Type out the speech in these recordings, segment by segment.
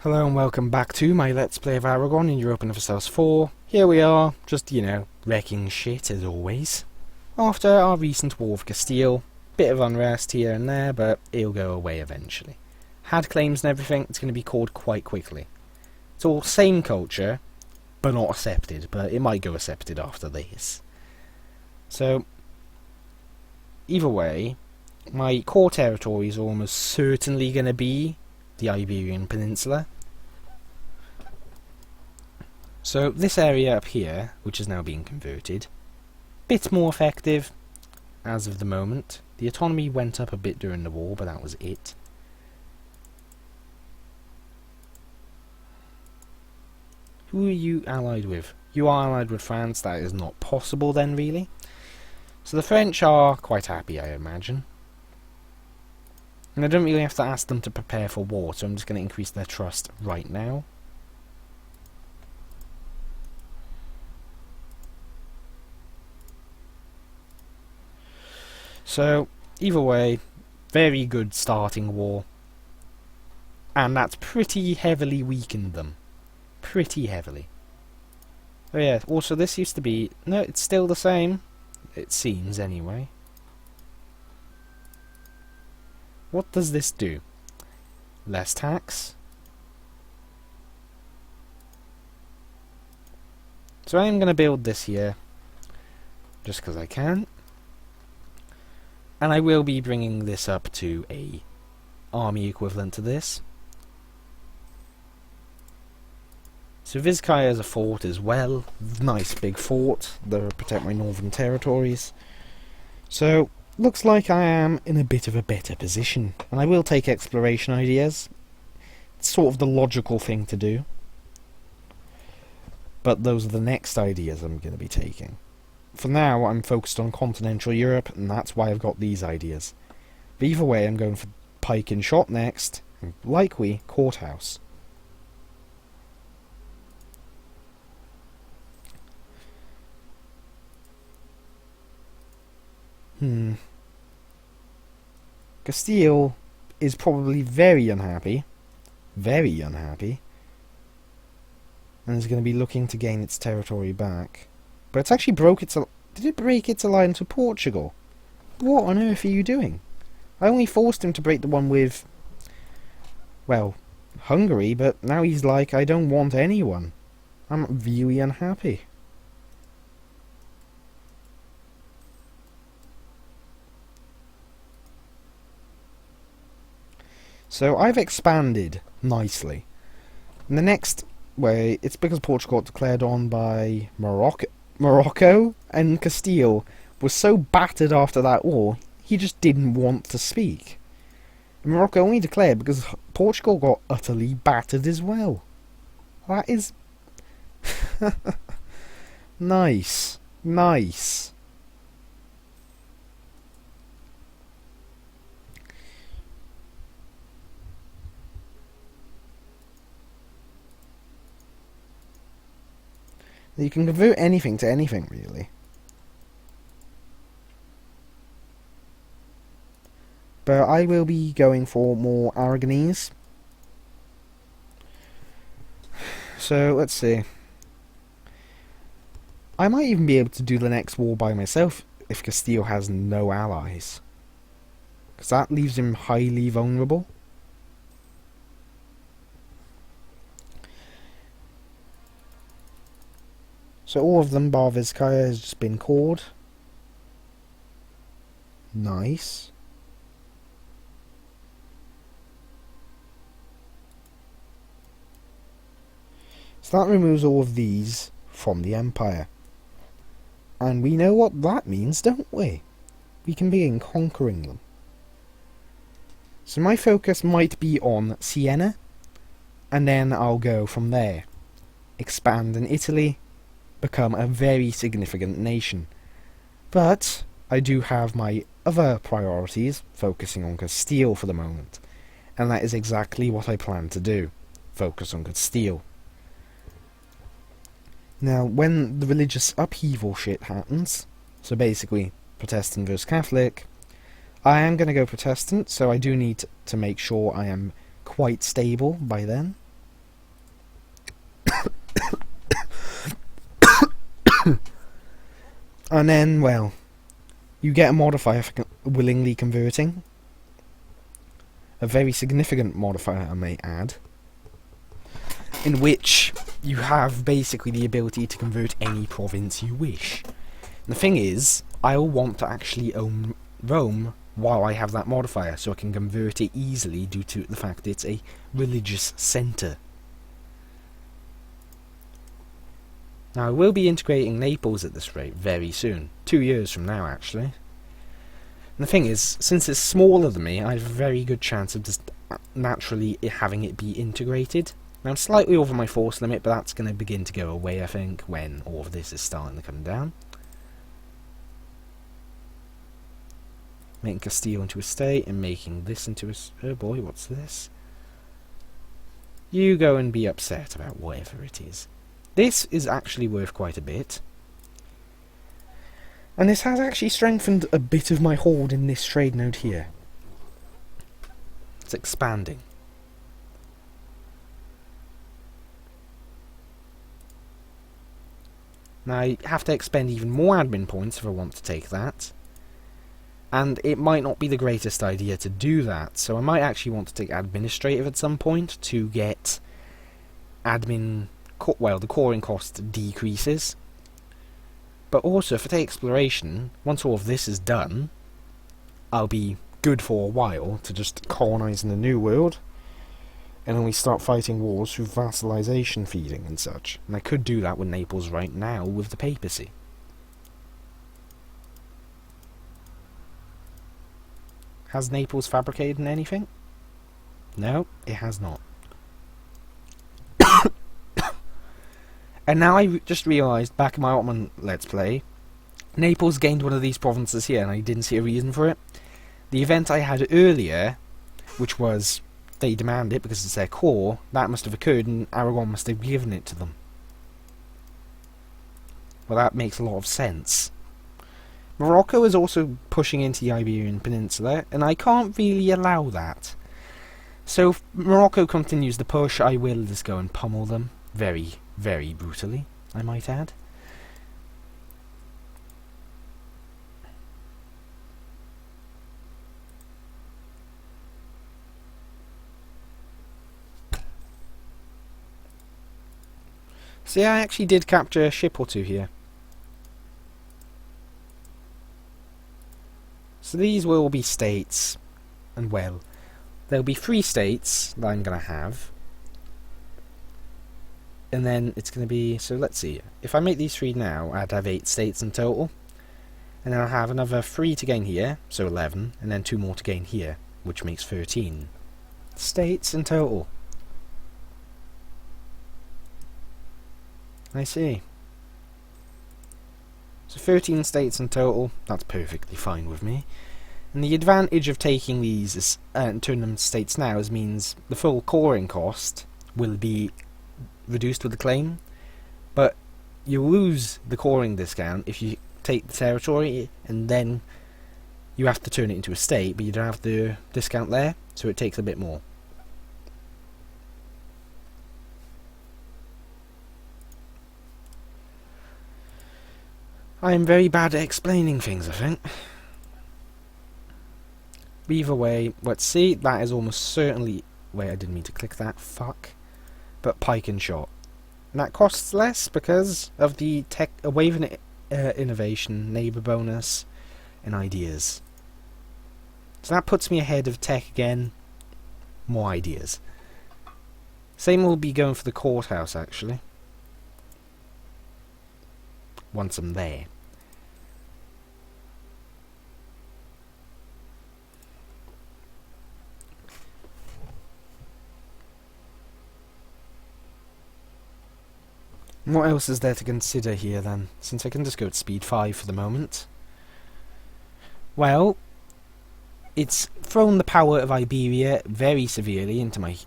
Hello and welcome back to my Let's Play of Aragon in Europe and South 4. Here we are, just, wrecking shit as always. After our recent war with Castile, bit of unrest here and there, but it'll go away eventually. Had claims and everything, it's going to be called quite quickly. It's all same culture, but not accepted, but it might go accepted after this. So, either way, my core territory is almost certainly going to be the Iberian Peninsula. So this area up here, which is now being converted, bit more effective as of the moment. The autonomy went up a bit during the war, but that was it. Who are you allied with? You are allied with France. That is not possible then, really. So the French are quite happy, I imagine. And I don't really have to ask them to prepare for war, so I'm just going to increase their trust right now. So, either way, very good starting war. And that's pretty heavily weakened them. Pretty heavily. Oh yeah, also this used to be... No, it's still the same. It seems, anyway. What does this do? Less tax? So I am going to build this here, just because I can. And I will be bringing this up to a army equivalent to this. So Vizcaya is a fort as well. Nice big fort that protect my northern territories. So, looks like I am in a bit of a better position. And I will take exploration ideas. It's sort of the logical thing to do. But those are the next ideas I'm going to be taking. For now, I'm focused on continental Europe, and that's why I've got these ideas. But either way, I'm going for pike and shot next, and likely courthouse. Castile is probably very unhappy. Very unhappy. And is going to be looking to gain its territory back. But it's actually broke its... Did it break its alliance with Portugal? What on earth are you doing? I only forced him to break the one with... well, Hungary, but now he's like, I don't want anyone. I'm really unhappy. So I've expanded nicely. And the next way, it's because Portugal got declared on by Morocco, and Castile was so battered after that war, he just didn't want to speak. And Morocco only declared because Portugal got utterly battered as well. That is... nice. Nice. You can convert anything to anything, really. But I will be going for more Aragonese. So, let's see. I might even be able to do the next war by myself if Castile has no allies. Because that leaves him highly vulnerable. So all of them, bar Vizcaya, has just been called. Nice. So that removes all of these from the Empire. And we know what that means, don't we? We can begin conquering them. So my focus might be on Siena, and then I'll go from there. Expand in Italy. Become a very significant nation. But I do have my other priorities, focusing on Castile for the moment. And that is exactly what I plan to do. Focus on Castile. Now, when the religious upheaval shit happens, so basically Protestant versus Catholic, I am going to go Protestant, so I do need to make sure I am quite stable by then. And then, well, you get a modifier for willingly converting. A very significant modifier, I may add. In which you have basically the ability to convert any province you wish. And the thing is, I'll want to actually own Rome while I have that modifier, so I can convert it easily due to the fact it's a religious centre. Now, I will be integrating Naples at this rate very soon. 2 years from now, actually. And the thing is, since it's smaller than me, I have a very good chance of just naturally having it be integrated. Now, I'm slightly over my force limit, but that's going to begin to go away, I think, when all of this is starting to come down. Making Castile into a state, and making this into a... Oh boy, what's this? You go and be upset about whatever it is. This is actually worth quite a bit. And this has actually strengthened a bit of my hoard in this trade node here. It's expanding. Now, I have to expend even more admin points if I want to take that. And it might not be the greatest idea to do that, so I might actually want to take administrative at some point to get admin... Well, the coring cost decreases. But also, if I take exploration, once all of this is done, I'll be good for a while to just colonise in the New World. And then we start fighting wars through vassalisation feeding and such. And I could do that with Naples right now with the papacy. Has Naples fabricated anything? No, it has not. And now I just realised, back in my Ottoman Let's Play, Naples gained one of these provinces here, and I didn't see a reason for it. The event I had earlier, which was they demand it because it's their core, that must have occurred, and Aragon must have given it to them. Well, that makes a lot of sense. Morocco is also pushing into the Iberian Peninsula, and I can't really allow that. So if Morocco continues the push, I will just go and pummel them. Very, very brutally, I might add. See, I actually did capture a ship or two here. So these will be states, and well, there'll be 3 states that I'm going to have. And then it's going to be, so let's see, if I make these 3 now, I'd have 8 states in total. And then I'll have another 3 to gain here, so 11, and then 2 more to gain here, which makes 13 states in total. I see. So 13 states in total, that's perfectly fine with me. And the advantage of taking these and turning them to states now means the full coring cost will be reduced with the claim, but you lose the coring discount if you take the territory and then you have to turn it into a state, but you don't have the discount there, so it takes a bit more. I am very bad at explaining things, I think. Either way, let's see, that is almost certainly... Wait, I didn't mean to click that, fuck. But pike and shot. And that costs less because of the tech, a wave of innovation, neighbour bonus, and ideas. So that puts me ahead of tech again. More ideas. Same will be going for the courthouse, actually. Once I'm there. What else is there to consider here then, since I can just go at speed 5 for the moment? Well, it's thrown the power of Iberia very severely into my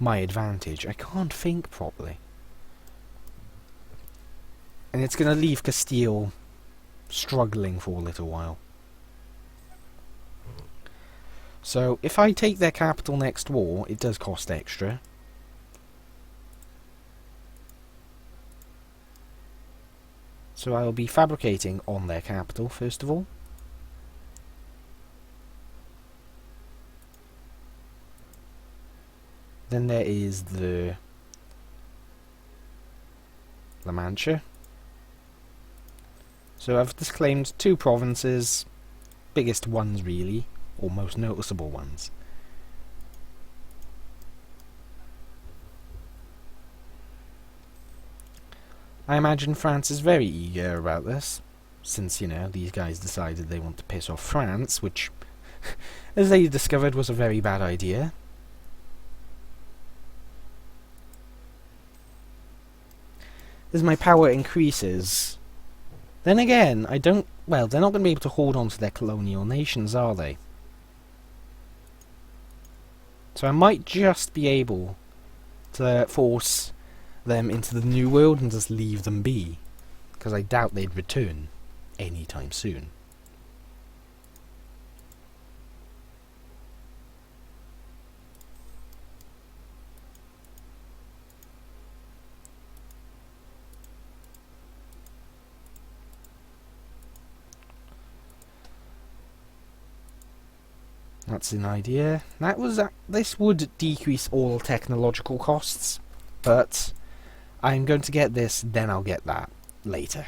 advantage. I can't think properly. And it's going to leave Castile struggling for a little while. So, if I take their capital next war, it does cost extra. So I'll be fabricating on their capital first of all. Then there is the La Mancha. So I've disclaimed 2 provinces, biggest ones really, or most noticeable ones. I imagine France is very eager about this, since, you know, these guys decided they want to piss off France, which, as they discovered, was a very bad idea. As my power increases, then again, well, they're not going to be able to hold on to their colonial nations, are they? So I might just be able to force them into the New World and just leave them be, because I doubt they'd return anytime soon. That's an idea. This would decrease all technological costs, but I'm going to get this, then I'll get that later.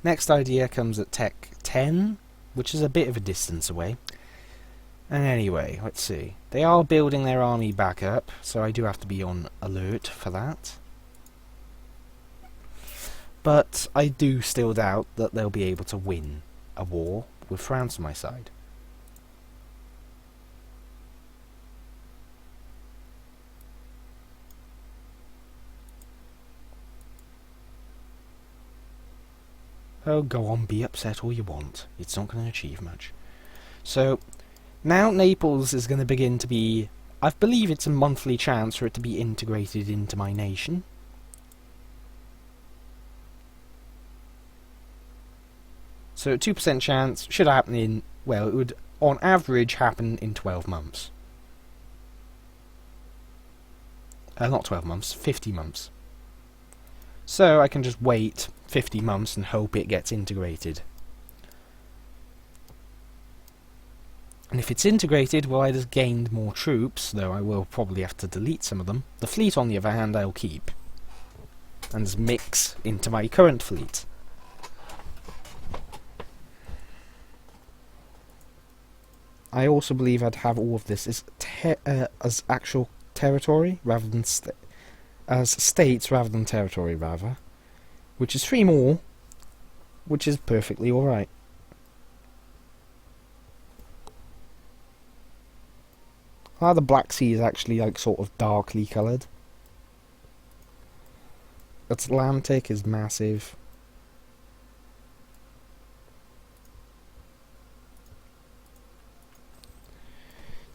Next idea comes at Tech 10, which is a bit of a distance away. And anyway, let's see. They are building their army back up, so I do have to be on alert for that. But I do still doubt that they'll be able to win a war with France on my side. Oh, go on, be upset all you want. It's not going to achieve much. So, now Naples is going to begin to be... I believe it's a monthly chance for it to be integrated into my nation. So, 2% chance should happen in... Well, it would, on average, happen in 12 months. Not 12 months, 50 months. So, I can just wait 50 months and hope it gets integrated. And if it's integrated, well, I just gained more troops, though I will probably have to delete some of them. The fleet, on the other hand, I'll keep. And just mix into my current fleet. I also believe I'd have all of this as actual territory, rather than as states rather than territory, rather. Which is 3 more, which is perfectly alright. The Black Sea is actually like sort of darkly coloured. Atlantic is massive.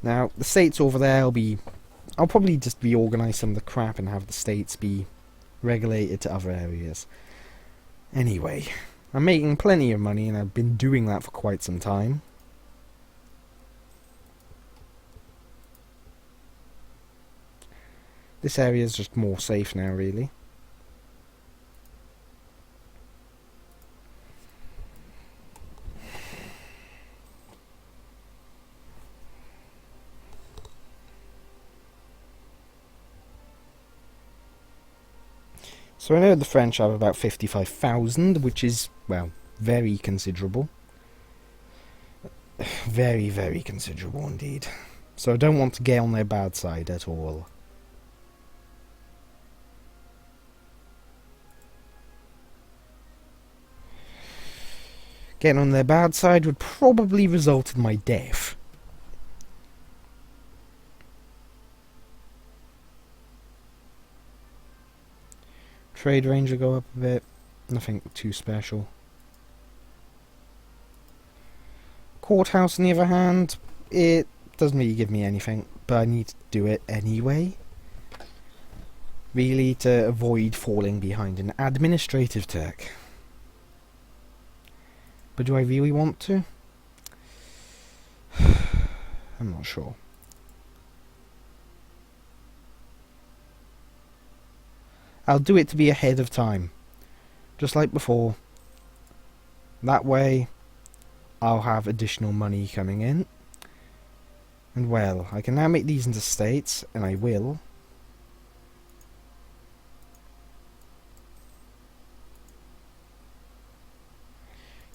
Now, the states over there I'll probably just reorganise some of the crap and have the states be regulated to other areas. Anyway, I'm making plenty of money and I've been doing that for quite some time. This area is just more safe now, really. So I know the French have about 55,000, which is, well, very considerable. Very, very considerable indeed. So I don't want to get on their bad side at all. Getting on their bad side would probably result in my death. Trade range will go up a bit. Nothing too special. Courthouse, on the other hand, it doesn't really give me anything, but I need to do it anyway. Really, to avoid falling behind in administrative tech. But do I really want to? I'm not sure. I'll do it to be ahead of time, just like before. That way I'll have additional money coming in. And well, I can now make these into states, and I will.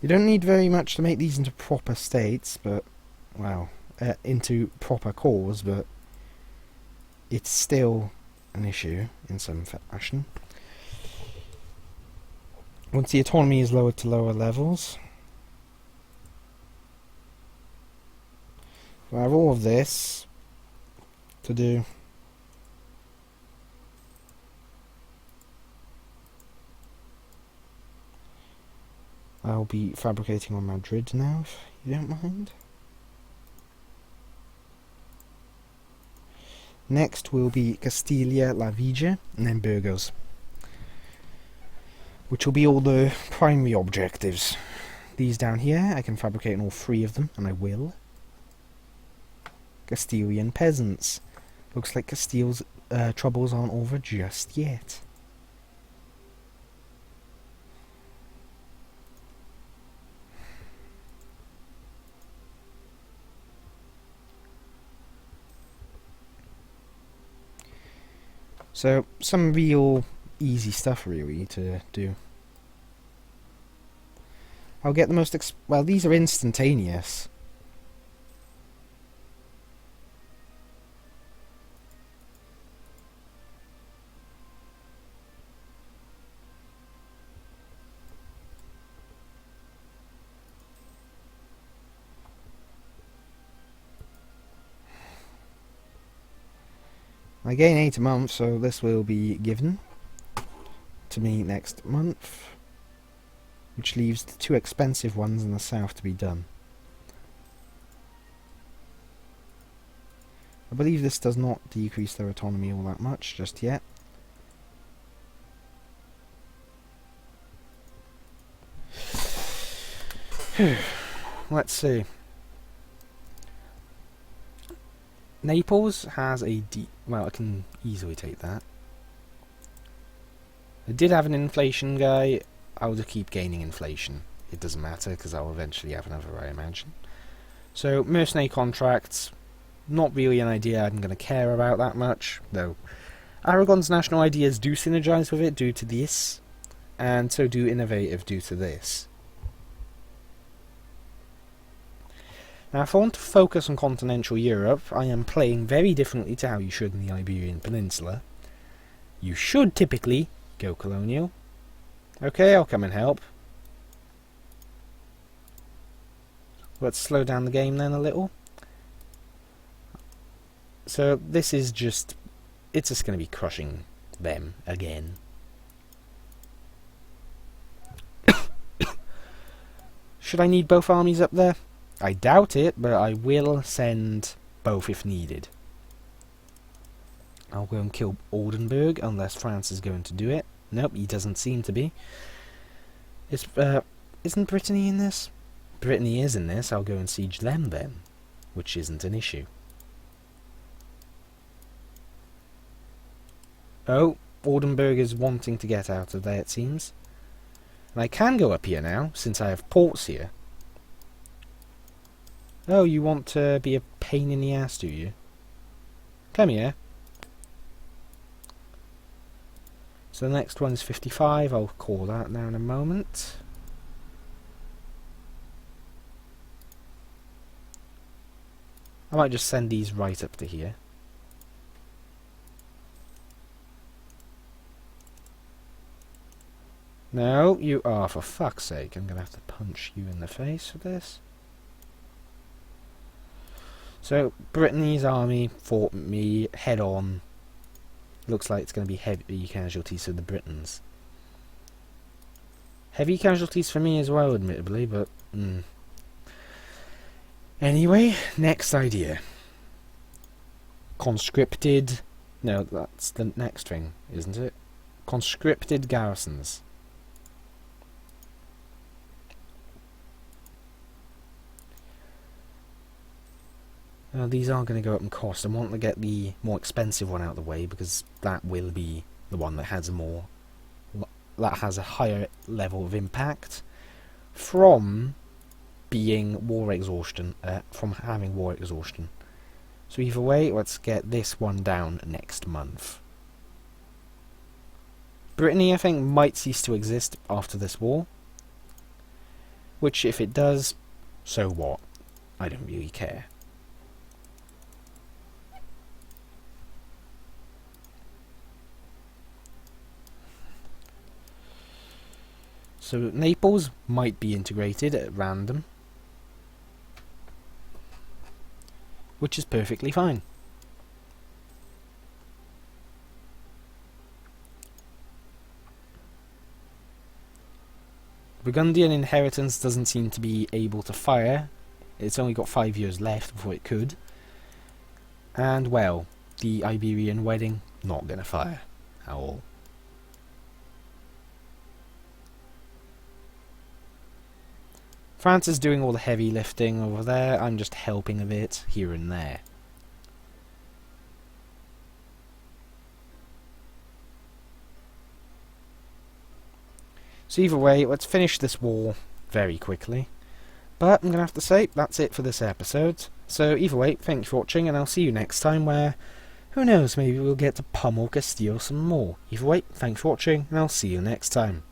You don't need very much to make these into proper states, but, well, into proper cores, but it's still an issue in some fashion. Once the autonomy is lowered to lower levels, I have all of this to do. I'll be fabricating on Madrid now, if you don't mind. Next will be Castilla, La Villa, and then Burgos, which will be all the primary objectives. These down here, I can fabricate on all three of them, and I will. Castilian peasants. Looks like Castile's troubles aren't over just yet. So, some real easy stuff really to do. I'll get the most well, these are instantaneous. I gain 8 a month, so this will be given to me next month, which leaves the 2 expensive ones in the south to be done. I believe this does not decrease their autonomy all that much just yet. Let's see. Naples has a well, I can easily take that. I did have an inflation guy. I'll just keep gaining inflation. It doesn't matter, because I'll eventually have another, I imagine. So, mercenary contracts, not really an idea I'm going to care about that much, though Aragon's national ideas do synergize with it due to this, and so do innovative due to this. Now, if I want to focus on continental Europe, I am playing very differently to how you should in the Iberian Peninsula. You should typically go colonial. Okay, I'll come and help. Let's slow down the game then a little. So this is just, it's just going to be crushing them again. Should I need both armies up there? I doubt it, but I will send both if needed. I'll go and kill Oldenburg, unless France is going to do it. Nope, he doesn't seem to be. Isn't Brittany in this? Brittany is in this. I'll go and siege them then, which isn't an issue. Oh, Oldenburg is wanting to get out of there, it seems. And I can go up here now, since I have ports here. Oh, you want to be a pain in the ass, do you? Come here. So the next one is 55. I'll call that now in a moment. I might just send these right up to here. No, you are, for fuck's sake. I'm going to have to punch you in the face for this. So, Brittany's army fought me head on. Looks like it's going to be heavy casualties for the Britons. Heavy casualties for me as well, admittedly, but... Anyway, next idea. Conscripted... No, that's the next thing, isn't it? Conscripted garrisons. These are going to go up in cost. I want to get the more expensive one out of the way, because that will be the one that has a higher level of impact, from being war exhaustion, from having war exhaustion. So either way, let's get this one down next month. Brittany, I think, might cease to exist after this war, which, if it does, so what? I don't really care. So Naples might be integrated at random, which is perfectly fine. Burgundian Inheritance doesn't seem to be able to fire. It's only got 5 years left before it could. And, well, the Iberian Wedding, not going to fire at all. France is doing all the heavy lifting over there. I'm just helping a bit here and there. So either way, let's finish this war very quickly. But I'm going to have to say, that's it for this episode. So either way, thank you for watching, and I'll see you next time where, who knows, maybe we'll get to pummel Castile some more. Either way, thanks for watching, and I'll see you next time.